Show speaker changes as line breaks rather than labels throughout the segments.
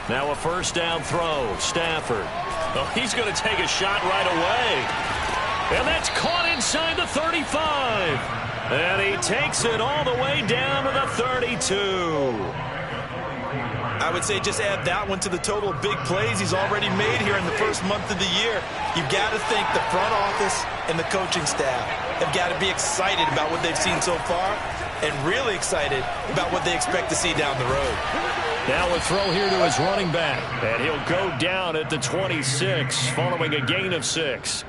Now a first down throw. Stafford. Oh, he's going to take a shot right away. And that's caught inside the 35. And he takes it all the way down to the 32.
I would say just add that one to the total of big plays he's already made here in the first month of the year. You've got to think the front office and the coaching staff have got to be excited about what they've seen so far and really excited about what they expect to see down the road.
Now a throw here to his running back, and he'll go down at the 26 following a gain of 6.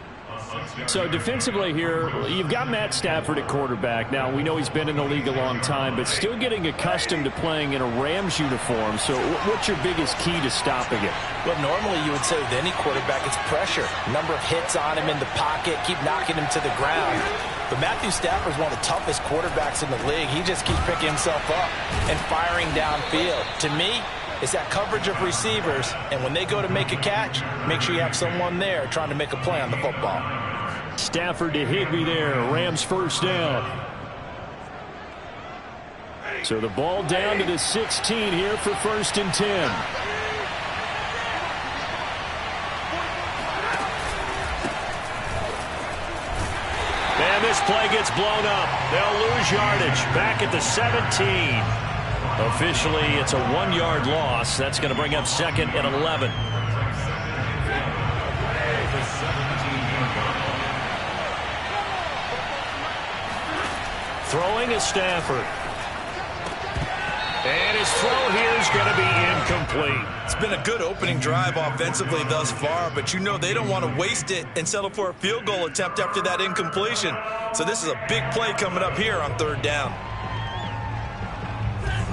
So defensively here, you've got Matt Stafford at quarterback. Now, we know he's been in the league a long time, but still getting accustomed to playing in a Rams uniform. So what's your biggest key to stopping it?
Well, normally you would say with any quarterback, it's pressure. Number of hits on him in the pocket, keep knocking him to the ground. But Matthew Stafford is one of the toughest quarterbacks in the league. He just keeps picking himself up and firing downfield. To me, it's that coverage of receivers, and when they go to make a catch, make sure you have someone there trying to make a play on the football.
Stafford to Higbee there. Rams first down. So the ball down to the 16 here for 1st and 10.
And this play gets blown up. They'll lose yardage back at the 17. Officially, it's a 1-yard loss. That's going to bring up 2nd and 11. Throwing is Stafford. And his throw here is going to be incomplete.
It's been a good opening drive offensively thus far, but you know they don't want to waste it and settle for a field goal attempt after that incompletion. So this is a big play coming up here on 3rd down.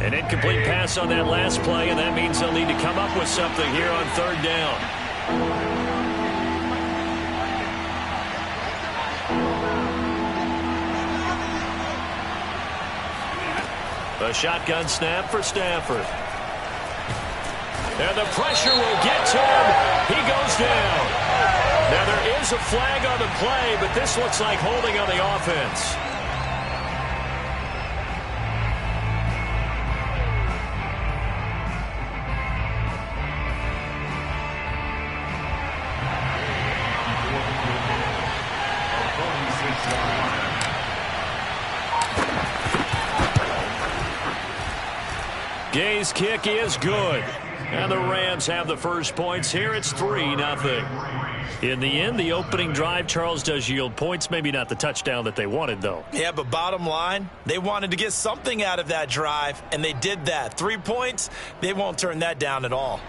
An incomplete pass on that last play, and that means they'll need to come up with something here on 3rd down. A shotgun snap for Stafford. And the pressure will get to him. He goes down. Now there is a flag on the play, but this looks like holding on the offense. Gay's kick is good. And the Rams have the first points here. It's 3-0. In the end, the opening drive, Charles, does yield points. Maybe not the touchdown that they wanted, though.
Yeah, but bottom line, they wanted to get something out of that drive, and they did that. 3 points, they won't turn that down at all.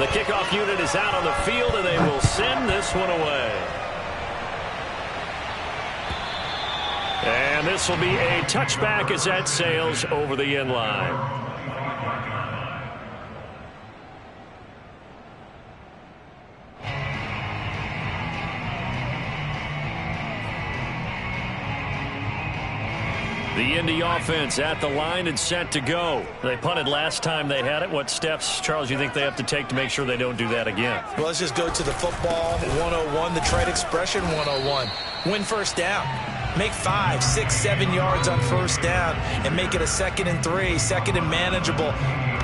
The kickoff unit is out on the field, and they will send this one away. And this will be a touchback as that sails over the end line. The Indy offense at the line and set to go. They punted last time they had it. What steps, Charles, you think they have to take to make sure they don't do that again?
Well, let's just go to the football 101, the trade expression 101. Win first down. Make 5, 6, 7 yards on first down and make it a 2nd and 3, 2nd and manageable.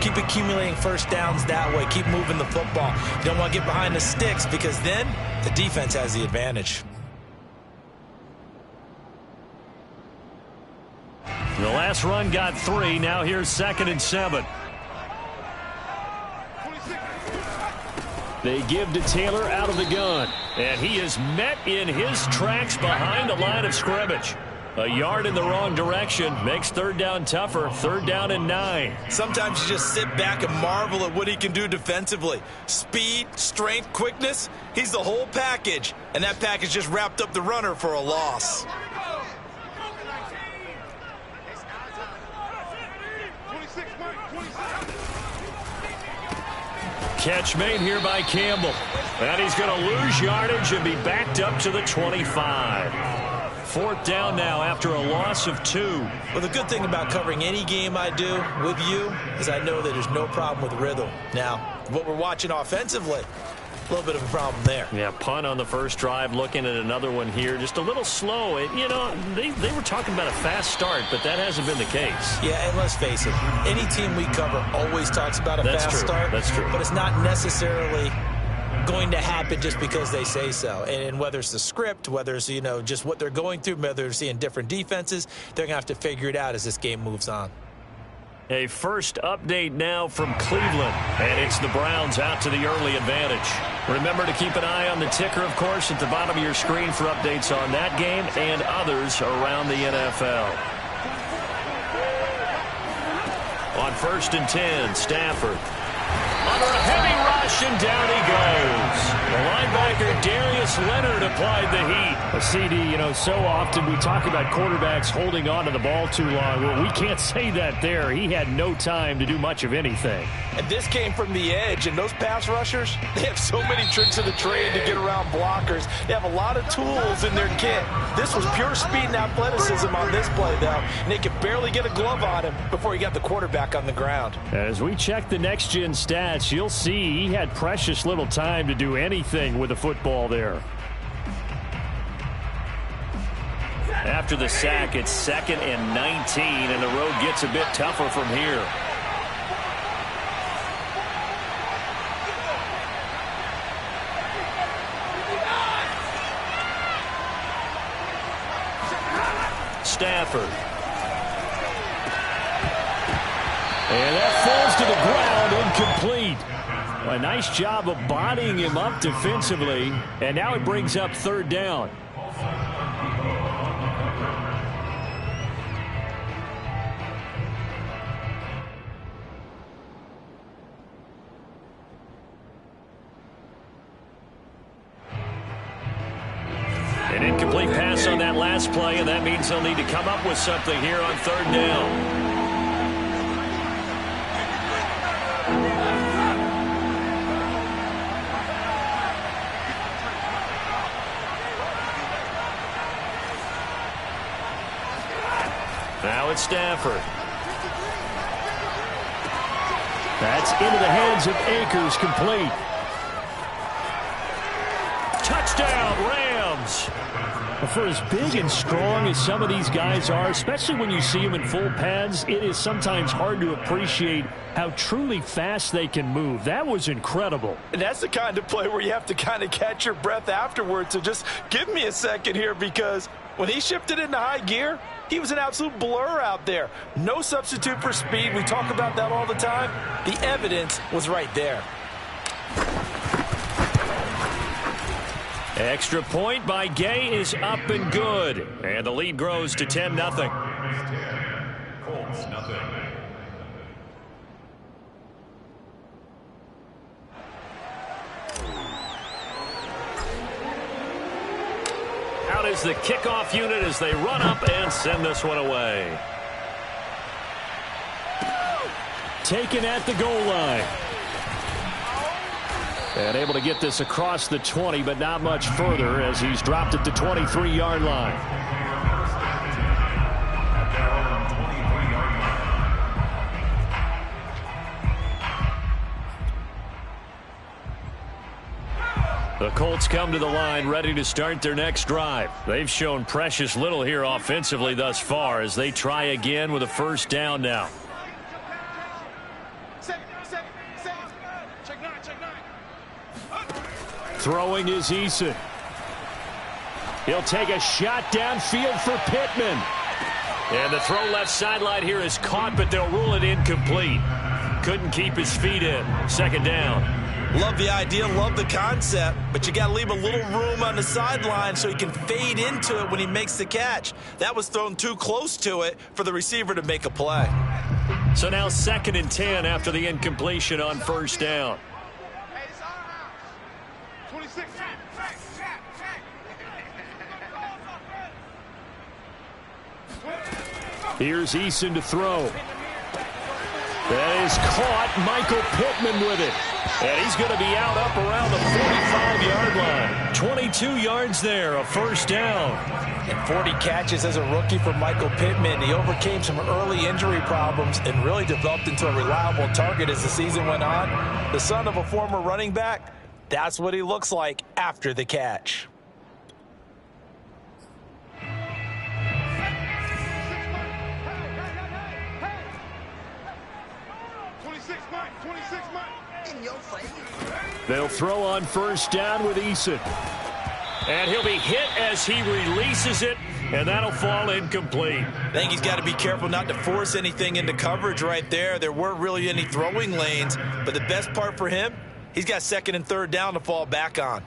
Keep accumulating first downs that way. Keep moving the football. You don't want to get behind the sticks because then the defense has the advantage.
The last run got 3. Now here's 2nd and 7.
They give to Taylor out of the gun.
And he is met in his tracks behind the line of scrimmage. A yard in the wrong direction makes 3rd down tougher. 3rd down and 9.
Sometimes you just sit back and marvel at what he can do defensively. Speed, strength, quickness. He's the whole package. And that package just wrapped up the runner for a loss.
Catch made here by Campbell. And he's going to lose yardage and be backed up to the 25. 4th down now after a loss of 2.
Well, the good thing about covering any game I do with you is I know that there's no problem with rhythm. Now, what we're watching offensively, A little bit of a problem there.
Yeah, punt on the first drive, looking at another one here. Just a little slow. You know, they were talking about a fast start, but that hasn't been the case.
Yeah, and let's face it, any team we cover always talks about a fast start.
That's true.
But it's not necessarily going to happen just because they say so. And whether it's the script, whether it's, you know, just what they're going through, whether they're seeing different defenses, they're going to have to figure it out as this game moves on.
A first update now from Cleveland, and it's the Browns out to the early advantage. Remember to keep an eye on the ticker, of course, at the bottom of your screen for updates on that game and others around the NFL. On 1st and 10, Stafford. Under a heavy rush, and down he goes. The linebacker, Darius Leonard, applied the heat.
A CD, you know, so often we talk about quarterbacks holding on to the ball too long. Well, we can't say that there. He had no time to do much of anything.
And this came from the edge, and those pass rushers, they have so many tricks of the trade to get around blockers. They have a lot of tools in their kit. This was pure speed and athleticism on this play, though, and they could barely get a glove on him before he got the quarterback on the ground.
As we check the next-gen stats, you'll see he had precious little time to do anything with the football there.
After the sack, it's 2nd and 19, and the road gets a bit tougher from here. Stafford.
And that falls to the ground, incomplete. A nice job of bodying him up defensively, and now it brings up 3rd down.
An incomplete pass on that last play, and that means they'll need to come up with something here on 3rd down. Now it's Stafford.
That's into the hands of Akers, complete.
Touchdown, Rams.
For as big and strong as some of these guys are, especially when you see them in full pads, it is sometimes hard to appreciate how truly fast they can move. That was incredible.
And that's the kind of play where you have to kind of catch your breath afterwards. So just give me a second here, because when he shifted into high gear, he was an absolute blur out there. No substitute for speed. We talk about that all the time. The evidence was right there.
Extra point by Gay is up and good. And the lead grows to 10-0.
Colts, nothing.
Out is the kickoff unit as they run up and send this one away.
Taken at the goal line. And able to get this across the 20, but not much further as he's dropped at the 23-yard line.
The Colts come to the line ready to start their next drive. They've shown precious little here offensively thus far as they try again with a 1st down now.
Throwing is Eason. He'll take a shot downfield for Pittman.
And the throw left sideline here is caught, but they'll rule it incomplete. Couldn't keep his feet in. 2nd down.
Love the idea, love the concept, but you got to leave a little room on the sideline so he can fade into it when he makes the catch. That was thrown too close to it for the receiver to make a play.
So now 2nd and 10 after the incompletion on 1st down.
Here's Eason to throw. That is caught. Michael Pittman with it.
And he's going to be out up around the 45-yard line. 22 yards there, a 1st down.
And 40 catches as a rookie for Michael Pittman. He overcame some early injury problems and really developed into a reliable target as the season went on. The son of a former running back, That's what he looks like after the catch.
They'll throw on first down with Eason.
And he'll be hit as he releases it, and that'll fall incomplete.
I think he's got to be careful not to force anything into coverage right there. There weren't really any throwing lanes, but the best part for him, he's got second and third down to fall back on.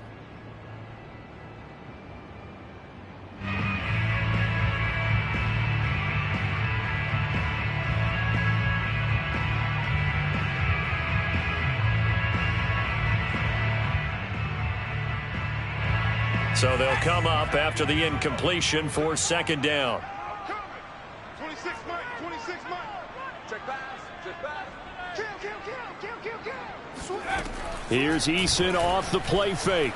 So they'll come up after the incompletion for second down.
26 Mike, 26 Mike. Check pass. Kill.
Here's Eason off the play fake.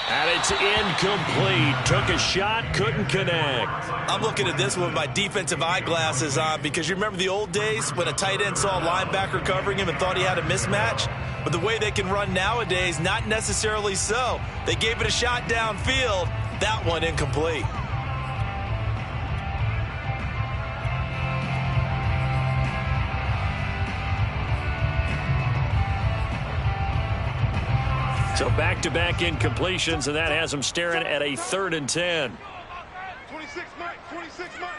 And it's incomplete. Took a shot, couldn't connect.
I'm looking at this with my defensive eyeglasses on because you remember the old days when a tight end saw a linebacker covering him and thought he had a mismatch? But the way they can run nowadays, not necessarily so. They gave it a shot downfield. That one incomplete.
So back-to-back incompletions, and that has them staring at a 3rd and 10.
26 Mike, 26 Mike.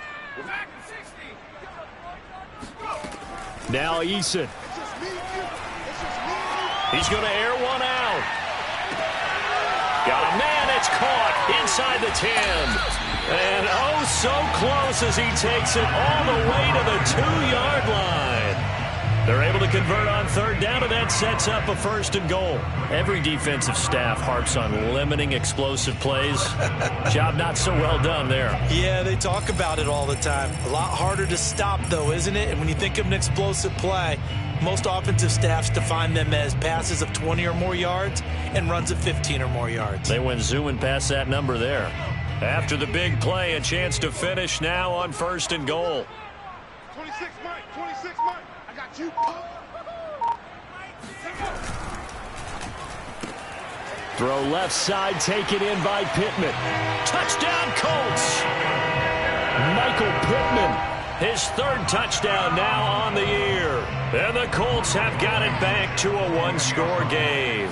Now Eason.
He's going to air one out. Got a man, it's caught inside the 10. And oh, so close as he takes it all the way to the 2-yard line. They're able to convert on third down, and that sets up a 1st and goal.
Every defensive staff harps on limiting explosive plays. Job not so well done there.
Yeah, they talk about it all the time. A lot harder to stop, though, isn't it? And when you think of an explosive play, most offensive staffs define them as passes of 20 or more yards and runs of 15 or more yards.
They went zooming past that number there.
After the big play, a chance to finish now on 1st and goal.
26 Mike, 26 Mike. I got you.
Throw left side, taken in by Pittman.
Touchdown, Colts!
Michael Pittman.
His 3rd touchdown now on the year. And the Colts have got it back to a 1-score game.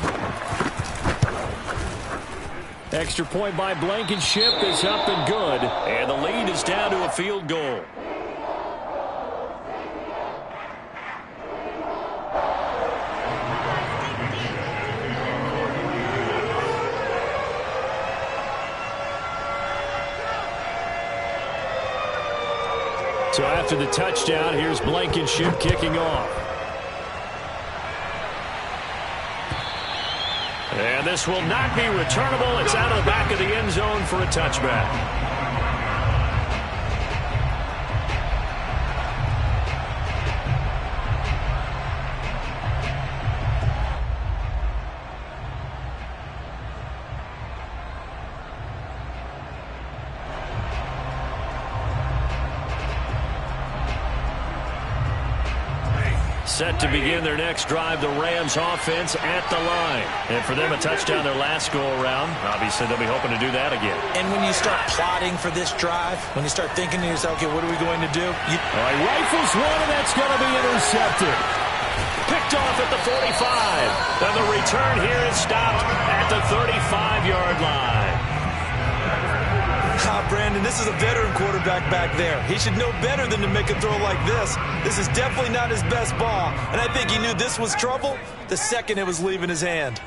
Extra point by Blankenship is up and good.
And the lead is down to a field goal.
So after the touchdown, here's Blankenship kicking off.
And this will not be returnable. It's out of the back of the end zone for a touchback. Set to begin their next drive, the Rams offense at the line. And for them, a touchdown their last go-around. Obviously, they'll be hoping to do that again.
And when you start plotting for this drive, when you start thinking to yourself, okay, what are we going to do?
He rifles one, and that's going to be intercepted.
Picked off at the 45. And the return here is stopped at the 35-yard line.
Brandon, this is a veteran quarterback back there. He should know better than to make a throw like this. This is definitely not his best ball, and I think he knew this was trouble the second it was leaving his hand.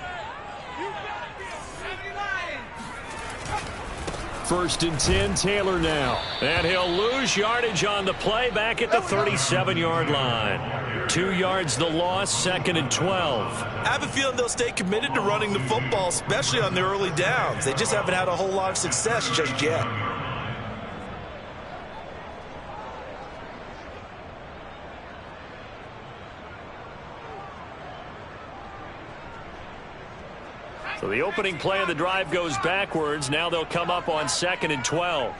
1st and 10, Taylor now.
And he'll lose yardage on the play back at the 37-yard line. 2 yards the loss, 2nd and 12.
I have a feeling they'll stay committed to running the football, especially on their early downs. They just haven't had a whole lot of success just yet.
So the opening play of the drive goes backwards. Now they'll come up on 2nd and 12.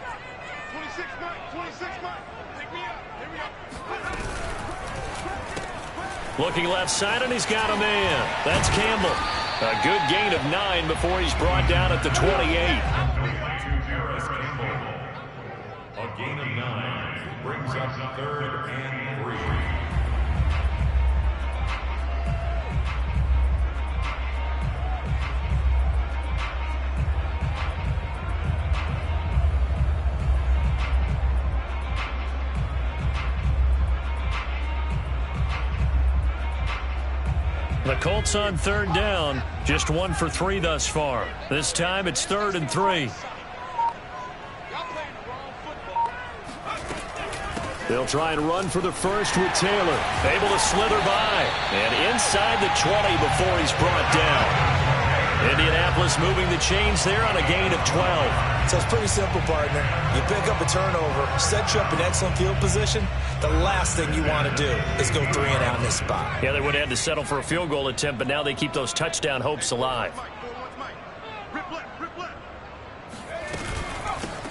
26 Mike, 26 Mike. Pick me up. Here we go.
Looking left side, and he's got a man. That's Campbell. A good gain of 9 before he's brought down at the 28.
A gain of 9 brings up 3rd and 3.
The Colts on 3rd down. Just 1 for 3 thus far. This time it's 3rd and 3. They'll try and run for the first with Taylor. Able to slither by. And inside the 20 before he's brought down. Indianapolis moving the chains there on a gain of 12.
So it's pretty simple, partner. You pick up a turnover, set you up in excellent field position. The last thing you want to do is go 3 and out in this spot.
Yeah, they would have had to settle for a field goal attempt, but now they keep those touchdown hopes alive.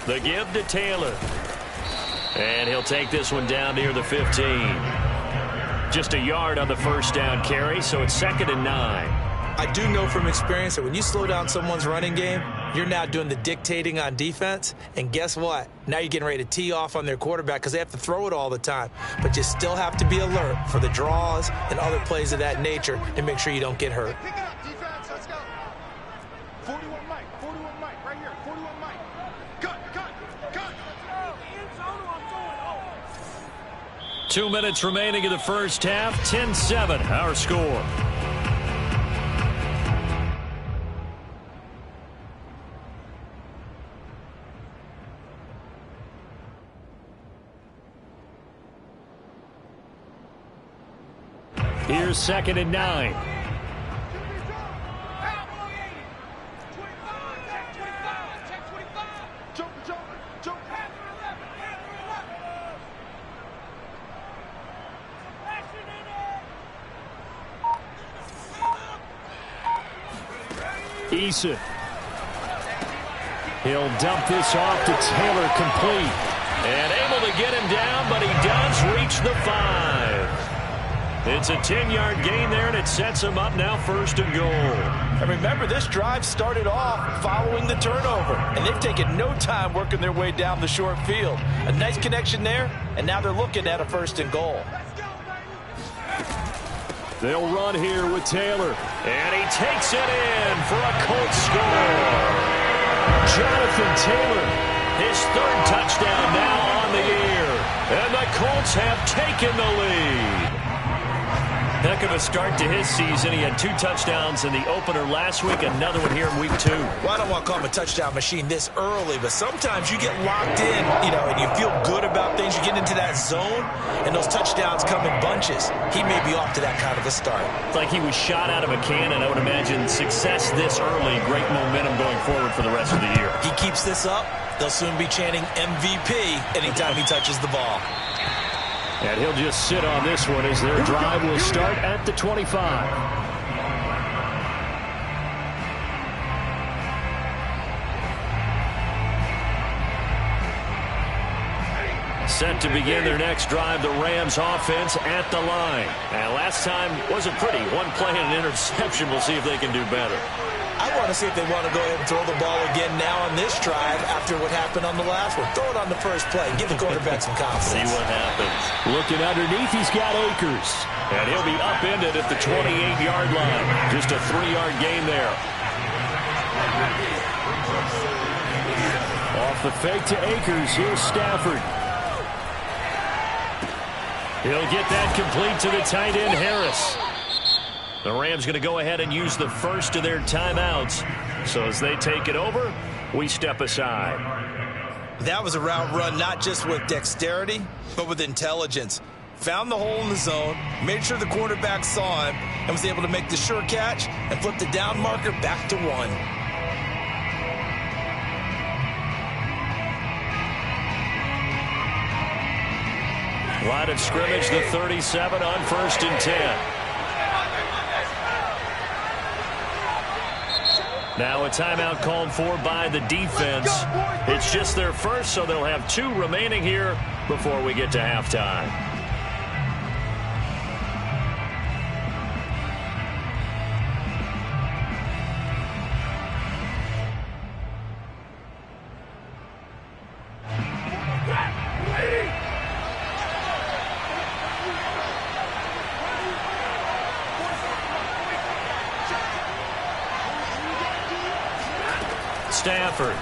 The give to Taylor. And he'll take this one down near the 15. Just a yard on the first down carry, so it's 2nd and 9.
I do know from experience that when you slow down someone's running game, you're now doing the dictating on defense. And guess what? Now you're getting ready to tee off on their quarterback because they have to throw it all the time. But you still have to be alert for the draws and other plays of that nature and make sure you don't get hurt.
Pick it up, defense. Let's go. 41 Mike. 41 Mike. Right here. 41 Mike. Cut.
2 minutes remaining in the first half. 10-7, our score. Here's 2nd and 9. Eason. He'll dump this off to Taylor, complete. And able to get him down, but he does reach the 5. It's a 10-yard gain there, and it sets him up now 1st and goal.
And remember, this drive started off following the turnover, and they've taken no time working their way down the short field. A nice connection there, and now they're looking at a 1st and goal.
They'll run here with Taylor, and he takes it in for a Colts score. Jonathan Taylor, his 3rd touchdown now on the year, and the Colts have taken the lead. Heck of a start to his season. He had 2 touchdowns in the opener last week, another one here in week 2.
Well, I don't want to call him a touchdown machine this early, but sometimes you get locked in, and you feel good about things. You get into that zone, and those touchdowns come in bunches. He may be off to that kind of a start.
It's like he was shot out of a cannon. I would imagine success this early, great momentum going forward for the rest of the year.
He keeps this up, they'll soon be chanting MVP anytime he touches the ball.
And he'll just sit on this one as their drive will start at the 25.
Set to begin their next drive, the Rams offense at the line. And last time wasn't pretty. 1 play and an interception. We'll see if they can do better.
I want to see if they want to go ahead and throw the ball again now on this drive after what happened on the last one. Throw it on the first play. Give the quarterback some confidence.
See what happens.
Looking underneath, he's got Akers.
And he'll be upended at the 28-yard line. Just a 3-yard gain there.
Off the fake to Akers. Here's Stafford.
He'll get that complete to the tight end, Harris. The Rams going to go ahead and use the first of their timeouts. So as they take it over, we step aside.
That was a route run not just with dexterity, but with intelligence. Found the hole in the zone, made sure the quarterback saw him, and was able to make the sure catch and flip the down marker back to 1.
Line of scrimmage, the 37 on 1st and 10. Now a timeout called for by the defense. It's just their first, so they'll have 2 remaining here before we get to halftime. Stafford.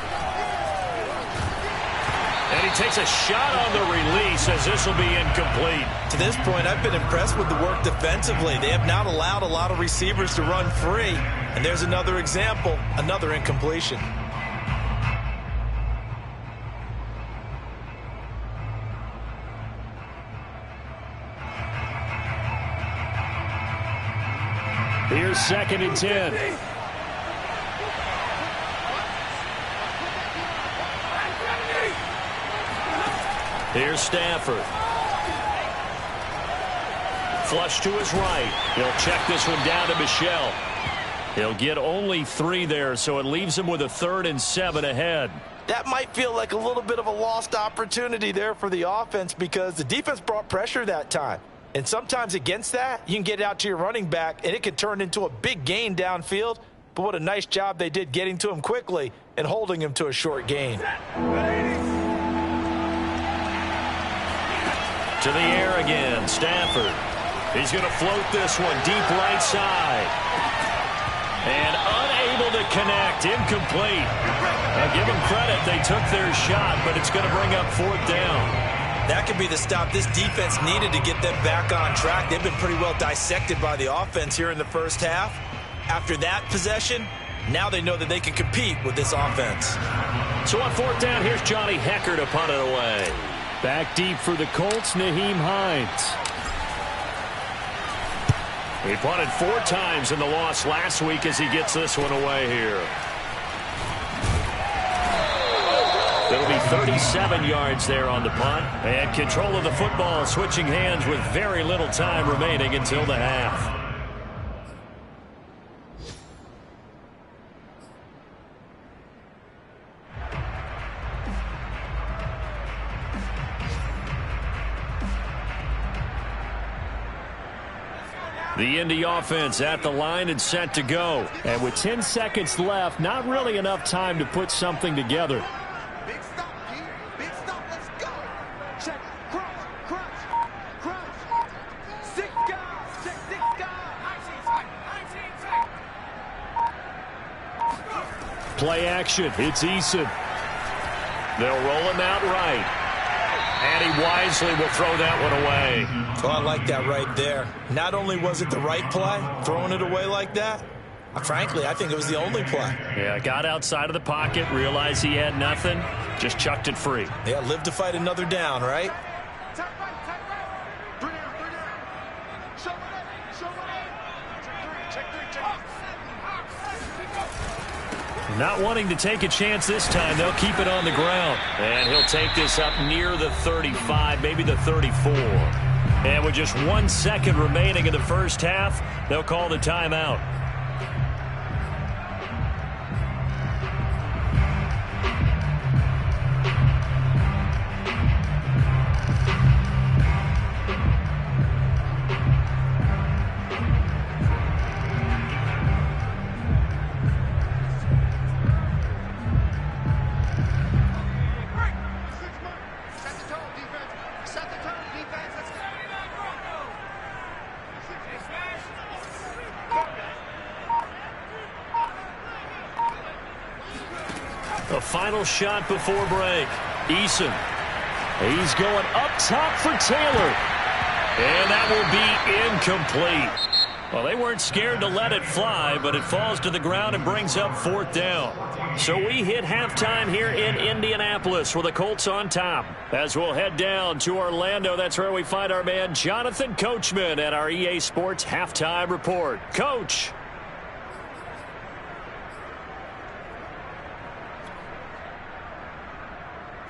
And he takes a shot on the release as this will be incomplete.
To this point, I've been impressed with the work defensively. They have not allowed a lot of receivers to run free. And there's another example, another incompletion.
Here's 2nd and 10.
Here's Stafford. Flush to his right. He'll check this one down to Michel. He'll get only 3 there, so it leaves him with a 3rd and 7 ahead.
That might feel like a little bit of a lost opportunity there for the offense because the defense brought pressure that time. And sometimes against that, you can get it out to your running back, and it could turn into a big gain downfield. But what a nice job they did getting to him quickly and holding him to a short gain.
To the air again, Stafford. He's going to float this one deep right side. And unable to connect, incomplete. Give them credit, they took their shot, but it's going to bring up 4th down.
That could be the stop this defense needed to get them back on track. They've been pretty well dissected by the offense here in the first half. After that possession, now they know that they can compete with this offense.
So on 4th down, here's Johnny Hekker to punt it away.
Back deep for the Colts, Nyheim Hines.
He punted 4 times in the loss last week as he gets this one away here. It'll be 37 yards there on the punt. And control of the football switching hands with very little time remaining until the half. The Indy offense at the line and set to go.
And with 10 seconds left, not really enough time to put something together.
Big stop, G. Big stop. Let's go. Check. Crunch. 6 guys. Check 6 guys.
Play action. It's Eason.
They'll roll him out right. And he wisely will throw that one away.
Oh, I like that right there. Not only was it the right play, throwing it away like that, frankly, I think it was the only play.
Yeah, got outside of the pocket, realized he had nothing, just chucked it free.
Yeah, live to fight another down, right?
Tight right. 3 down. Show it up. Check 3.
Not wanting to take a chance this time, they'll keep it on the ground. And he'll take this up near the 35, maybe the 34. And with just 1 second remaining in the first half, they'll call the timeout. A final shot before break. Eason. He's going up top for Taylor. And that will be incomplete. Well, they weren't scared to let it fly, but it falls to the ground and brings up 4th down. So we hit halftime here in Indianapolis with the Colts on top. As we'll head down to Orlando, that's where we find our man Jonathan Coachman at our EA Sports Halftime Report. Coach.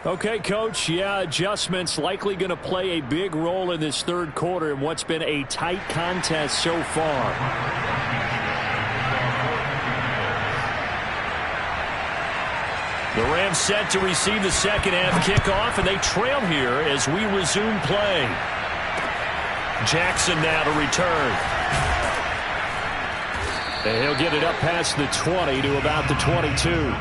Okay, Coach. Yeah, adjustments likely going to play a big role in this third quarter in what's been a tight contest so far.
The Rams set to receive the second half kickoff, and they trail here as we resume play. Jackson now to return.
And he'll get it up past the 20 to about the 22.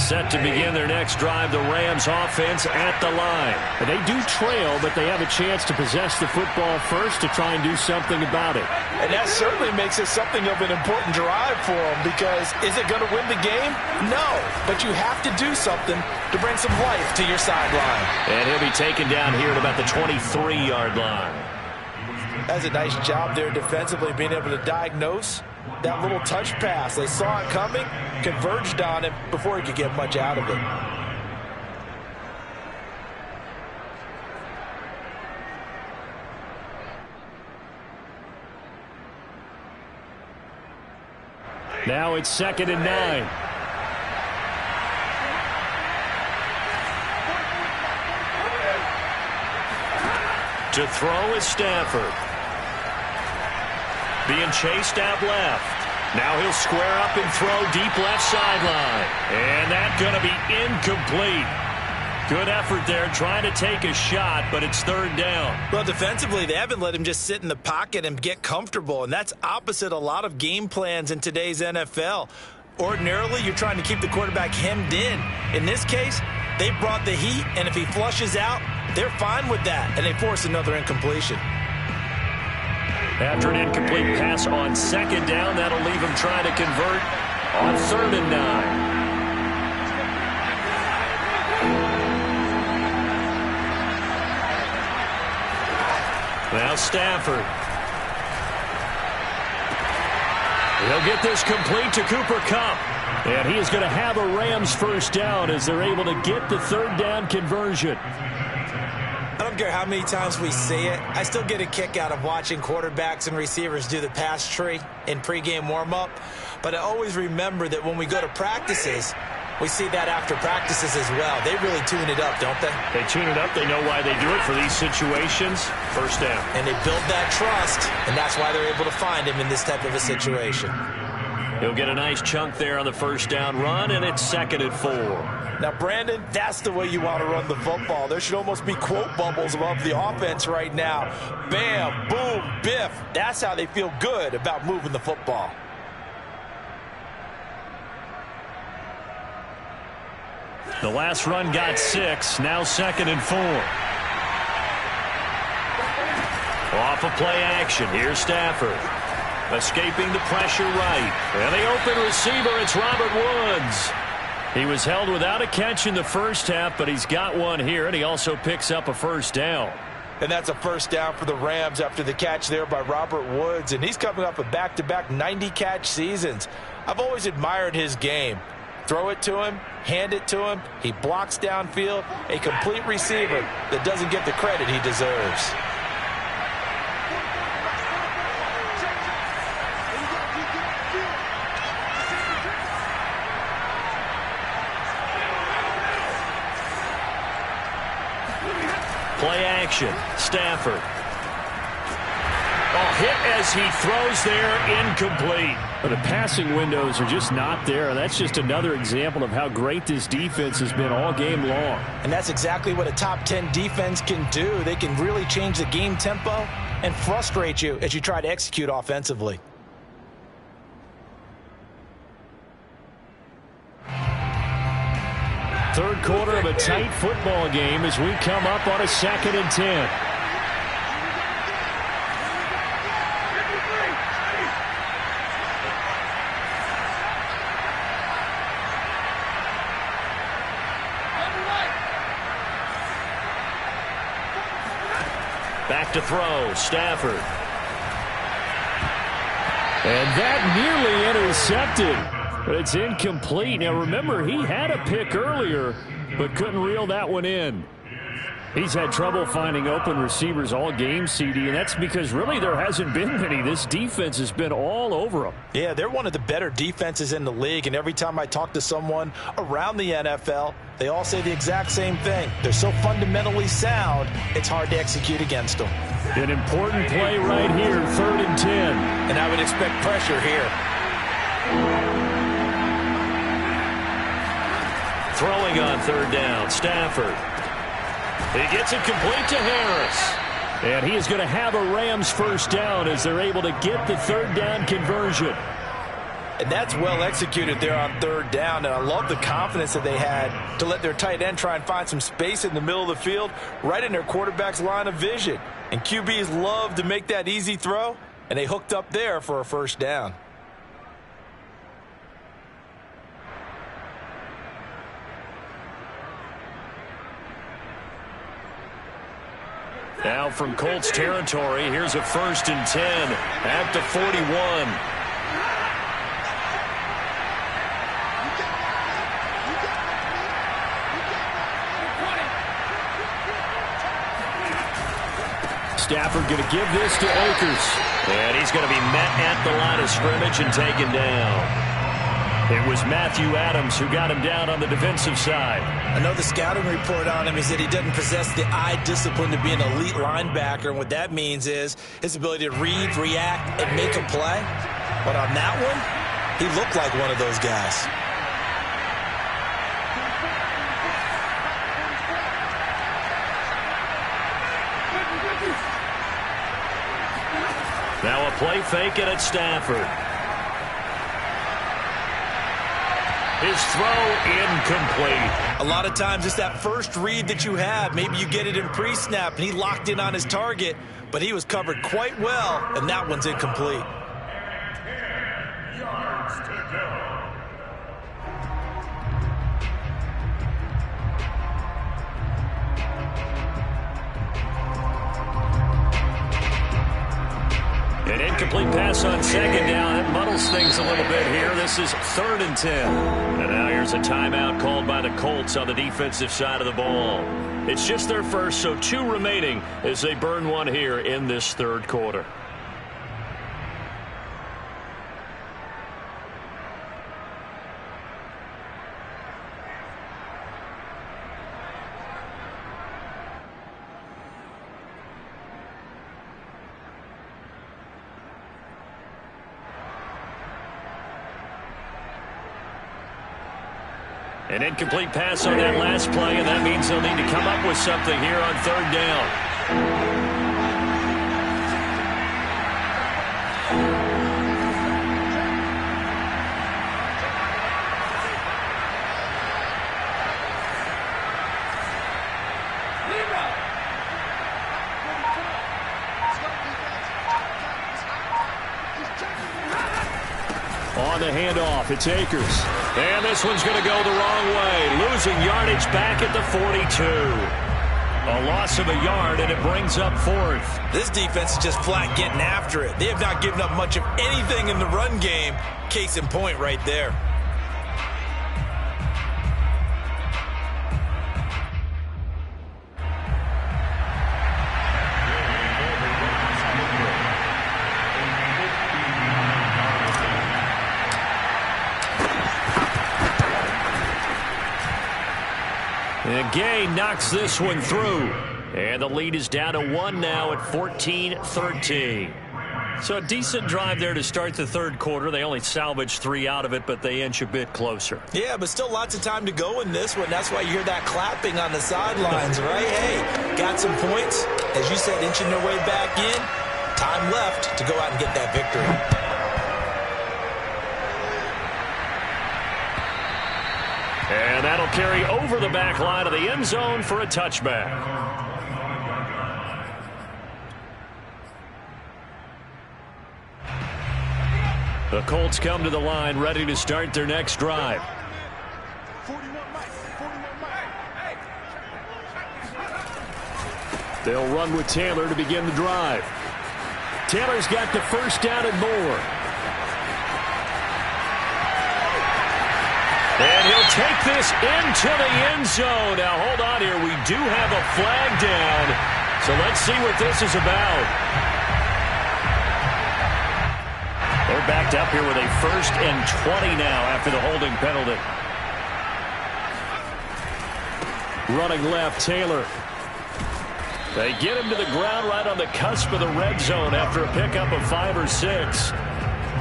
set to begin their next drive. The Rams offense at the line.
They do trail, but they have a chance to possess the football first to try and do something about it.
And that certainly makes it something of an important drive for them, because is it going to win the game? No, but you have to do something to bring some life to your sideline.
And he'll be taken down here at about the 23-yard line.
That's a nice job there defensively, being able to diagnose that little touch pass. They saw it coming, converged on him before he could get much out of it.
Now it's 2nd and 9.
To throw is Stafford. Being chased out left. Now he'll square up and throw deep left sideline. And that's going to be incomplete. Good effort there trying to take a shot, but it's 3rd down.
Well, defensively, they haven't let him just sit in the pocket and get comfortable, and that's opposite a lot of game plans in today's NFL. Ordinarily, you're trying to keep the quarterback hemmed in. In this case, they brought the heat, and if he flushes out, they're fine with that, and they force another incompletion.
After an incomplete pass on 2nd down, that'll leave him trying to convert on 3rd and 9. Now Stafford. He'll get this complete to Cooper Kupp.
And he is going to have a Rams first down as they're able to get the 3rd down conversion.
I don't care how many times we see it. I still get a kick out of watching quarterbacks and receivers do the pass tree in pregame warm-up. But I always remember that when we go to practices, we see that after practices as well. They really tune it up, don't they?
They tune it up. They know why they do it for these situations. First down.
And they build that trust, and that's why they're able to find him in this type of a situation.
He'll get a nice chunk there on the first down run, and it's 2nd and 4.
Now, Brandon, that's the way you want to run the football. There should almost be quote bubbles above the offense right now. Bam, boom, biff. That's how they feel good about moving the football.
The last run got 6. Now 2nd and 4. Off of play action. Here's Stafford. Escaping the pressure right. And the open receiver, it's Robert Woods. He was held without a catch in the first half, but he's got one here, and he also picks up a first down.
And that's a first down for the Rams after the catch there by Robert Woods. And he's coming off of back-to-back 90-catch seasons. I've always admired his game. Throw it to him, hand it to him. He blocks downfield. A complete receiver that doesn't get the credit he deserves.
Play action. Stafford. Oh, hit as he throws there, incomplete.
The passing windows are just not there. That's just another example of how great this defense has been all game long.
And that's exactly what a top 10 defense can do. They can really change the game tempo and frustrate you as you try to execute offensively.
Third quarter of a tight football game as we come up on a 2nd and 10.
Back to throw, Stafford.
And that nearly intercepted. But it's incomplete. Now, remember, he had a pick earlier, but couldn't reel that one in. He's had trouble finding open receivers all game, CD, and that's because really there hasn't been many. This defense has been all over them.
Yeah, they're one of the better defenses in the league, and every time I talk to someone around the NFL, they all say the exact same thing. They're so fundamentally sound, it's hard to execute against them.
An important play right here, 3rd and 10.
And I would expect pressure here.
Throwing on 3rd down, Stafford. He gets it complete to Harris.
And he is going to have a Rams first down as they're able to get the 3rd down conversion.
And that's well executed there on third down. And I love the confidence that they had to let their tight end try and find some space in the middle of the field, right in their quarterback's line of vision. And QBs love to make that easy throw, and they hooked up there for a first down.
Now from Colts territory, here's a 1st and 10 at the 41.
Stafford going to give this to Akers.
And he's going to be met at the line of scrimmage and taken down. It was Matthew Adams who got him down on the defensive side.
I know the scouting report on him is that he doesn't possess the eye discipline to be an elite linebacker. And what that means is his ability to read, react, and make a play. But on that one, he looked like one of those guys.
Now a play fake and it's Stafford. His throw incomplete.
A lot of times it's that first read that you have. Maybe you get it in pre-snap, and he locked in on his target, but he was covered quite well, and that one's incomplete.
10 yards to go.
An incomplete pass on 2nd down. That muddles things a little bit here. This is 3rd and 10. And now here's a timeout called by the Colts on the defensive side of the ball. It's just their first, so 2 remaining as they burn one here in this 3rd quarter. An incomplete pass on that last play, and that means they'll need to come up with something here on 3rd down. On the handoff, it's Akers. And this one's going to go the wrong way. Losing yardage back at the 42. A loss of a yard, and it brings up 4th.
This defense is just flat getting after it. They have not given up much of anything in the run game. Case in point right there.
And Gay knocks this one through. And the lead is down to 1 now at 14-13. So a decent drive there to start the 3rd quarter. They only salvaged 3 out of it, but they inch a bit closer.
Yeah, but still lots of time to go in this one. That's why you hear that clapping on the sidelines, right? Hey, got some points. As you said, inching their way back in. Time left to go out and get that victory.
And that'll carry over the back line of the end zone for a touchback. The Colts come to the line ready to start their next drive. They'll run with Taylor to begin the drive. Taylor's got the first down and more. And he'll take this into the end zone. Now, hold on here. We do have a flag down. So let's see what this is about. They're backed up here with a 1st and 20 now after the holding penalty. Running left, Taylor. They get him to the ground right on the cusp of the red zone after a pickup of 5 or 6.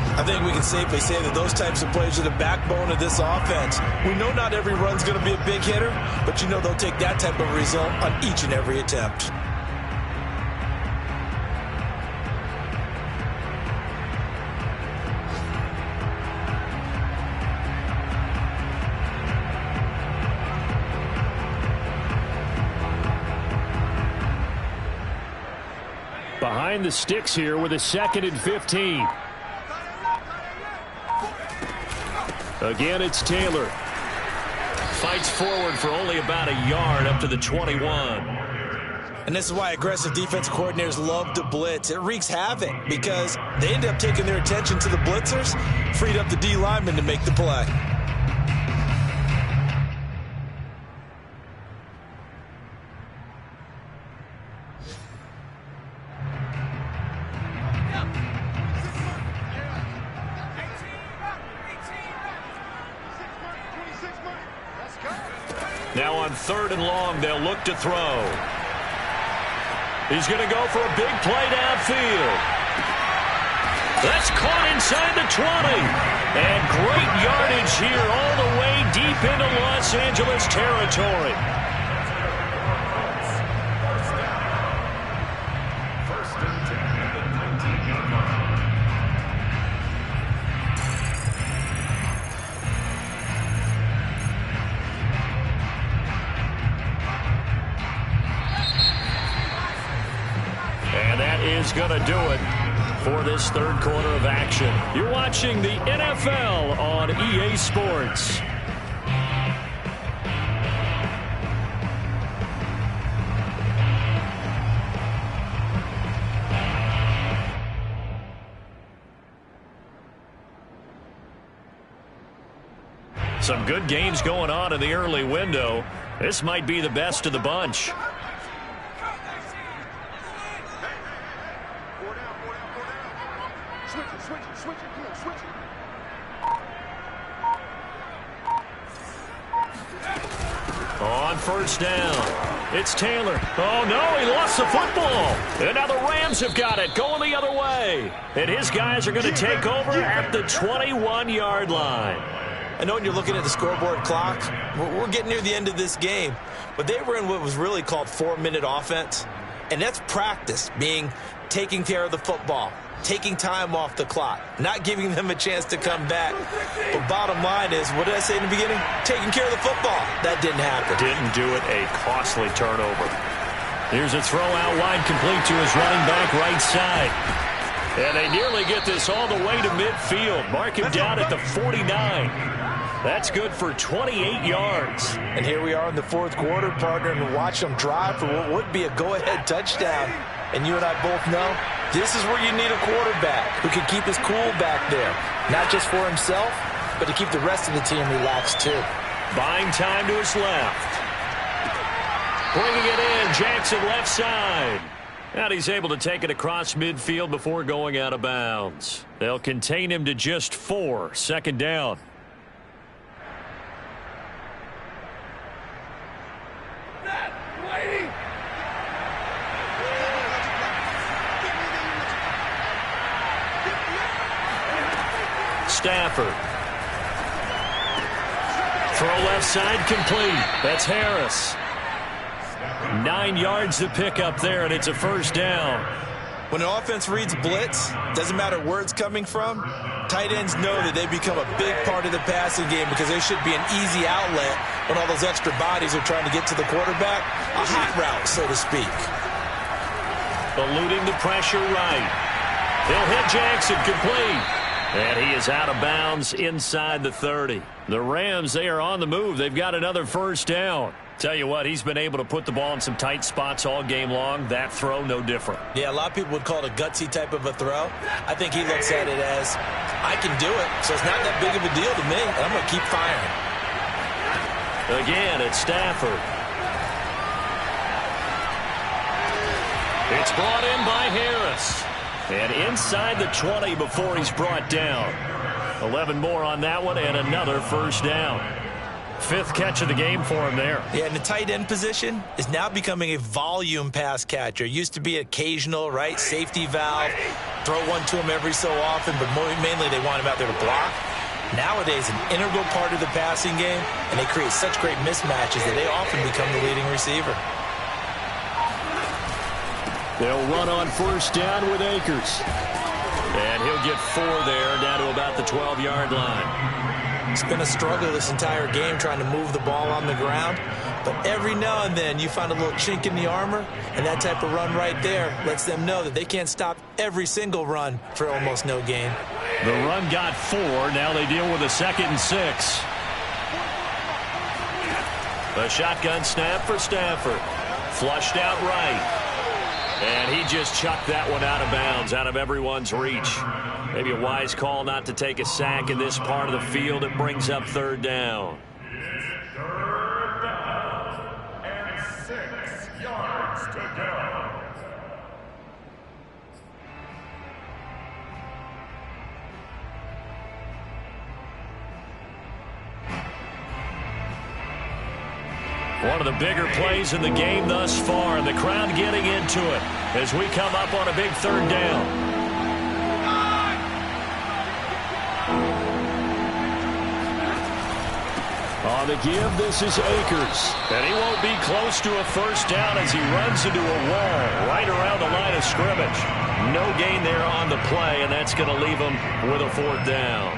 I think we can safely say that those types of plays are the backbone of this offense. We know not every run's going to be a big hitter, but you know they'll take that type of result on each and every attempt.
Behind the sticks here with a 2nd and 15. Again, it's Taylor.
Fights forward for only about a yard up to the 21.
And this is why aggressive defensive coordinators love to blitz. It wreaks havoc because they end up taking their attention to the blitzers, freed up the D lineman to make the play.
Now on 3rd and long, they'll look to throw. He's going to go for a big play downfield. That's caught inside the 20. And great yardage here all the way deep into Los Angeles territory. Is going to do it for this 3rd quarter of action. You're watching the NFL on EA Sports. Some good games going on in the early window. This might be the best of the bunch. On 1st down, it's Taylor. Oh, no, he lost the football. And now the Rams have got it, going the other way. And his guys are going to take over at the 21-yard line.
I know when you're looking at the scoreboard clock, we're getting near the end of this game. But they were in what was really called 4-minute offense. And that's practice, being taking care of the football, taking time off the clock, not giving them a chance to come back. But bottom line is, what did I say in the beginning? Taking care of the football. That didn't happen.
Didn't do it, a costly turnover. Here's a throw out wide, complete to his running back right side. And they nearly get this all the way to midfield. Mark him down at the 49. That's good for 28 yards.
And here we are in the 4th quarter, partner, and watch them drive for what would be a go-ahead touchdown. And you and I both know this is where you need a quarterback who can keep his cool back there. Not just for himself, but to keep the rest of the team relaxed too.
Buying time to his left. Bringing it in, Jackson left side. And he's able to take it across midfield before going out of bounds. They'll contain him to just 4, 2nd down. Stafford. Throw left side complete. That's Harris. 9 yards to pick up there, and it's a 1st down.
When an offense reads blitz, doesn't matter where it's coming from, tight ends know that they become a big part of the passing game because they should be an easy outlet when all those extra bodies are trying to get to the quarterback. A hot route, so to speak.
Eluding the pressure right. He'll hit Jackson complete. And he is out of bounds inside the 30. The Rams, they are on the move. They've got another 1st down. Tell you what, he's been able to put the ball in some tight spots all game long. That throw, no different.
Yeah, a lot of people would call it a gutsy type of a throw. I think he looks at it as, I can do it, so it's not that big of a deal to me, and I'm going to keep firing.
Again, it's Stafford. It's brought in by Harris. And inside the 20 before he's brought down. 11 more on that one and another 1st down. 5th catch of the game for him there.
Yeah, and the tight end position is now becoming a volume pass catcher. Used to be occasional, right? Safety valve. Throw one to him every so often, but mainly they want him out there to block. Nowadays, an integral part of the passing game, and they create such great mismatches that they often become the leading receiver.
They'll run on 1st down with Akers.
And he'll get 4 there, down to about the 12-yard line.
It's been a struggle this entire game trying to move the ball on the ground. But every now and then you find a little chink in the armor, and that type of run right there lets them know that they can't stop every single run for almost no gain.
The run got 4. Now they deal with a 2nd and 6. A shotgun snap for Stafford. Flushed out right. And he just chucked that one out of bounds, out of everyone's reach. Maybe a wise call not to take a sack in this part of the field. It brings up 3rd down.
It's 3rd down and 6 yards to go.
One of the bigger plays in the game thus far, and the crowd getting into it as we come up on a big 3rd down.
On the give, this is Akers.
And he won't be close to a 1st down as he runs into a wall right around the line of scrimmage. No gain there on the play, and that's going to leave him with a 4th down.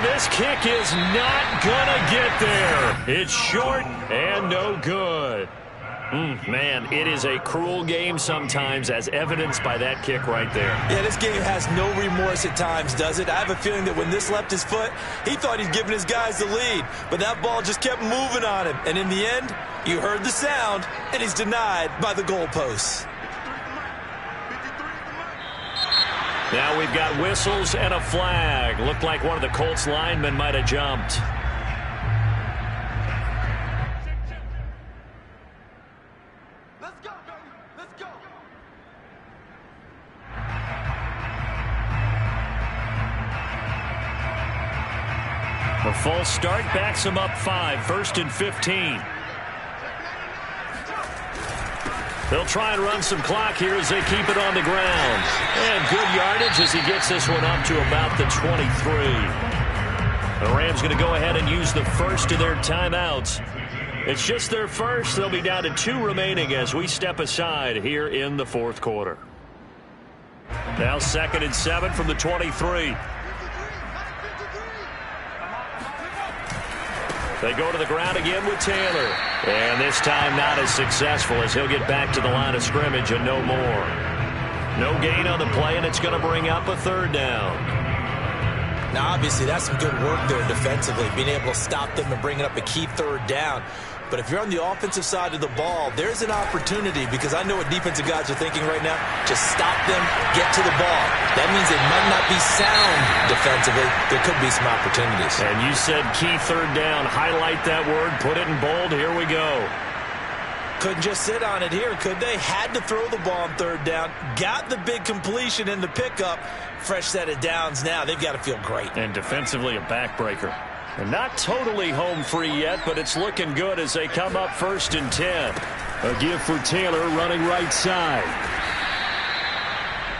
This kick is not gonna get there. It's short and no good. Man, it is a cruel game sometimes, as evidenced by that kick right there.
Yeah, this game has no remorse at times, does it? I have a feeling that when this left his foot, he thought he'd given his guys the lead. But that ball just kept moving on him. And in the end, you heard the sound, and he's denied by the goalposts.
Now we've got whistles and a flag. Looked like one of the Colts linemen might have jumped.
Let's go, baby. Let's go.
The false start backs him up 5, 1st and 15. They'll try and run some clock here as they keep it on the ground. And good yardage as he gets this one up to about the 23. The Rams going to go ahead and use the first of their timeouts. It's just their first. They'll be down to 2 remaining as we step aside here in the 4th quarter. Now 2nd and 7 from the 23. They go to the ground again with Taylor. And this time not as successful as he'll get back to the line of scrimmage and no more. No gain on the play, and it's going to bring up a 3rd down.
Now, obviously, that's some good work there defensively, being able to stop them and bringing up a key 3rd down. But if you're on the offensive side of the ball, there's an opportunity, because I know what defensive guys are thinking right now. Just stop them, get to the ball. That means they might not be sound defensively. There could be some opportunities.
And you said key 3rd down. Highlight that word. Put it in bold. Here we go.
Couldn't just sit on it here, could they? Had to throw the ball on 3rd down. Got the big completion in the pickup. Fresh set of downs now. They've got to feel great.
And defensively a backbreaker. And not totally home free yet, but it's looking good as they come up 1st and 10.
A give for Taylor running right side.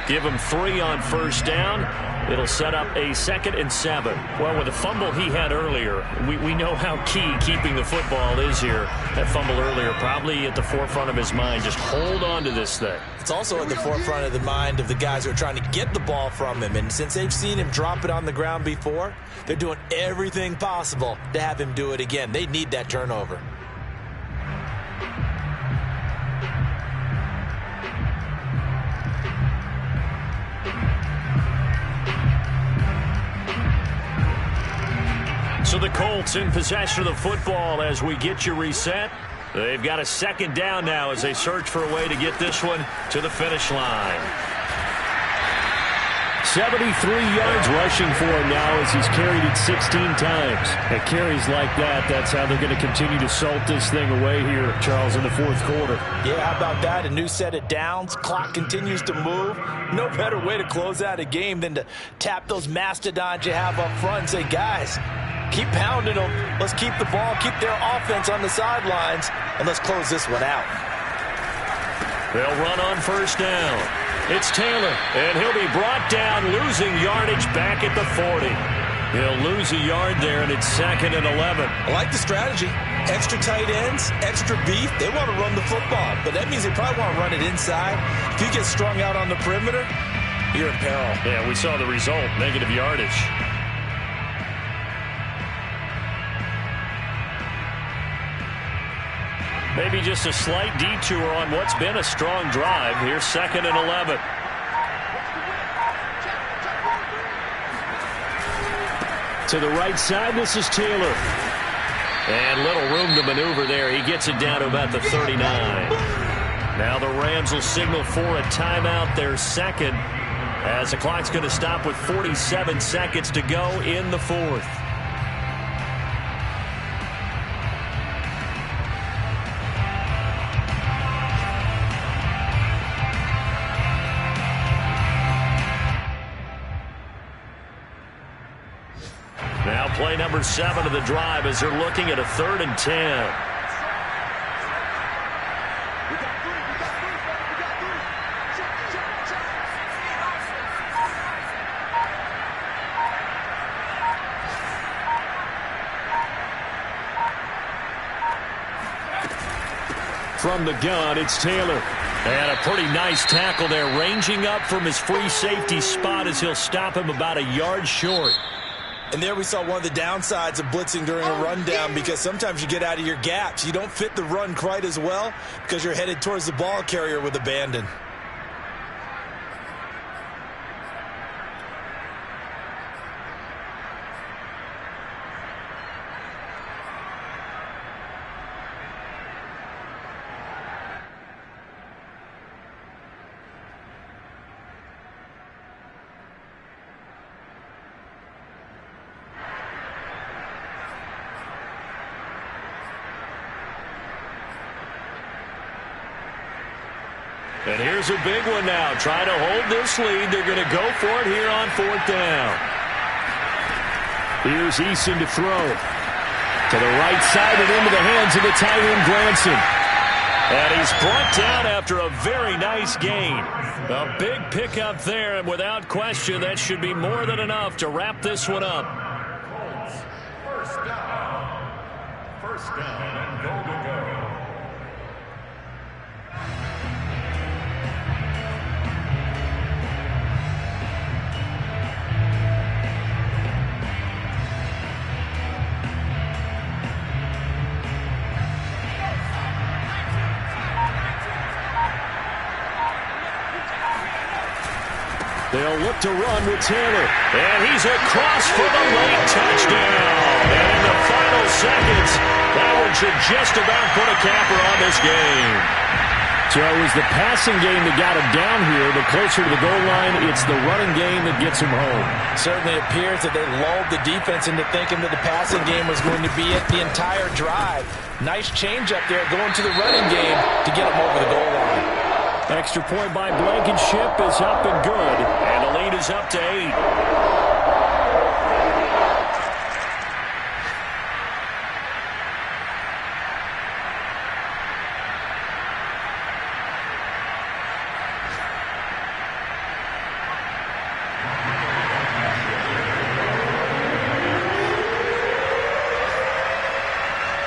Give him 3 on 1st down. It'll set up a 2nd and 7. Well, with the fumble he had earlier, we know how key keeping the football is here. That fumble earlier probably at the forefront of his mind. Just hold on to this thing.
It's also at the forefront of the mind of the guys who are trying to get the ball from him. And since they've seen him drop it on the ground before, they're doing everything possible to have him do it again. They need that turnover.
So the Colts in possession of the football as we get you reset. They've got a 2nd down now as they search for a way to get this one to the finish line.
73 yards rushing for him now as he's carried it 16 times. At carries like that, that's how they're going to continue to salt this thing away here, Charles, in the 4th quarter.
Yeah, how about that? A new set of downs. Clock continues to move. No better way to close out a game than to tap those mastodons you have up front and say, guys, keep pounding them. Let's keep the ball, keep their offense on the sidelines, and let's close this one out.
They'll run on 1st down. It's Taylor, and he'll be brought down, losing yardage back at the 40. He'll lose a yard there, and it's 2nd and 11.
I like the strategy. Extra tight ends, extra beef, they want to run the football. But that means they probably want to run it inside. If you get strung out on the perimeter, you're in peril.
Yeah, we saw the result, negative yardage. Maybe just a slight detour on what's been a strong drive. Here's 2nd and 11.
To the right side, this is Taylor.
And little room to maneuver there. He gets it down to about the 39. Now the Rams will signal for a timeout, their second, as the clock's going to stop with 47 seconds to go in the 4th. Now play number 7 of the drive as they're looking at a 3rd and 10.
From the gun, it's Taylor.
And a pretty nice tackle there, ranging up from his free safety spot as he'll stop him about a yard short.
And there we saw one of the downsides of blitzing during a rundown, because sometimes you get out of your gaps. You don't fit the run quite as well because you're headed towards the ball carrier with abandon.
And here's a big one now. Trying to hold this lead. They're going to go for it here on 4th down.
Here's Eason to throw. To the right side and into the hands of the tight end, Granson.
And he's brought down after a very nice gain. A big pickup there, and without question, that should be more than enough to wrap this one up.
First down. First down and goal to go.
They'll look to run with Taylor.
And he's across for the late touchdown. And in the final seconds, that one should just about put a capper on this game.
So it was the passing game that got him down here, but closer to the goal line, it's the running game that gets him home.
Certainly appears that they lulled the defense into thinking that the passing game was going to be it the entire drive. Nice change up there going to the running game to get him over the goal line.
Extra point by Blankenship is up and good.
And the lead is up to 8.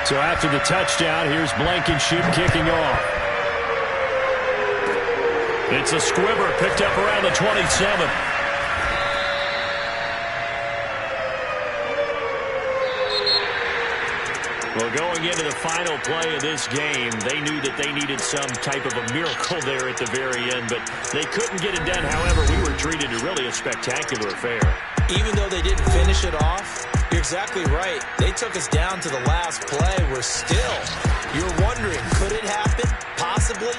So after the touchdown, here's Blankenship kicking off.
It's a squibber picked up around the 27. Well, going into the final play of this game, they knew that they needed some type of a miracle there at the very end, but they couldn't get it done. However, we were treated to really a spectacular affair.
Even though they didn't finish it off, you're exactly right. They took us down to the last play. We're still, you're wondering, could it happen? Possibly.